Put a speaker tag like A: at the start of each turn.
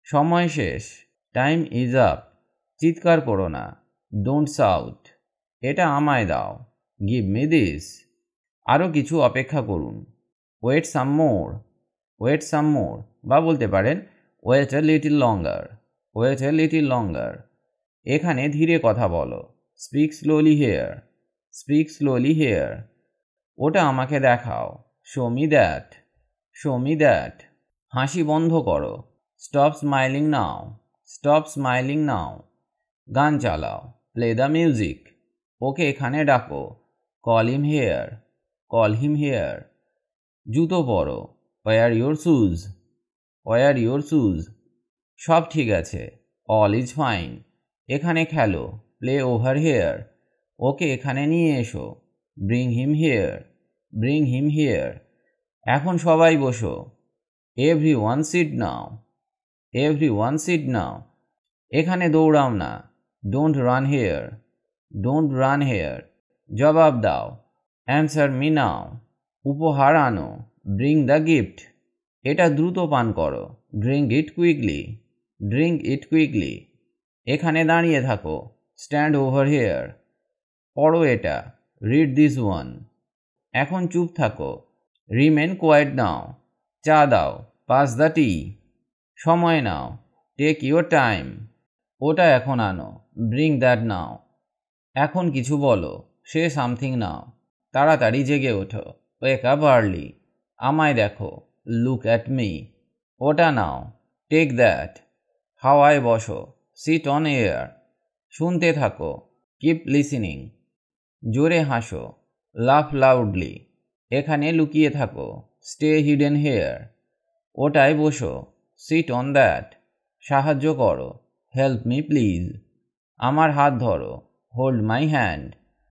A: সময় শেষ, time is up. চিৎকার করো না, ডোন্ট শাউট। এটা আমায় দাও, গিভ মি দিস। আরও কিছু অপেক্ষা করুন, ওয়েট সাম মোর। ওয়েট সাম মোর, বা বলতে পারেন wait a little longer, wait a little longer. এখানে ধীরে কথা বলো, speak slowly here, speak slowly here. ওটা আমাকে দেখাও, show me that, show me that. হাসি বন্ধ করো, stop smiling now, stop smiling now. গান চালাও, প্লে দ্য মিউজিক। ওকে এখানে ডাকো, call him here, call him here. জুতো পরো, wear your shoes, wear your shoes. সব ঠিক আছে, অল ইজ ফাইন। এখানে খেলো, প্লে ওভার হেয়ার। ওকে এখানে নিয়ে এসো, bring him here, bring him here. এখন সবাই বসো, everyone sit now, everyone sit now. এখানে দৌড়াও না, don't run here, don't run here. জবাব দাও, অ্যান্সার মি নাও। উপহার আনো, ব্রিং দ্য গিফট। এটা দ্রুত পান করো, drink it quickly, drink it quickly. এখানে দাঁড়িয়ে থাকো, স্ট্যান্ড ওভার হেয়ার। পড়ো এটা, রিড দিস ওয়ান। এখন চুপ থাকো, রিমেন কোয়াইট নাও। চা দাও, পাস দ্য টি। সময় নাও, টেক ইউর টাইম। ওটা এখন আনো, ব্রিং দ্যাট নাও। এখন কিছু বলো, সে সামথিং নাও। তাড়াতাড়ি জেগে ওঠো, ওয়েক আপ আর্লি। আমায় দেখো, লুক অ্যাট মি। ওটা নাও, টেক দ্যাট। হাওয়ায় বসো, সিট অন এয়ার। শুনতে থাকো, কিপ লিসেনিং। জোরে হাসো, লাফ লাউডলি। এখানে লুকিয়ে থাকো, স্টে হিডেন হেয়ার। ওটায় বসো, সিট অন দ্যাট। সাহায্য করো, হেল্প মি প্লিজ। আমার হাত ধরো, হোল্ড মাই হ্যান্ড।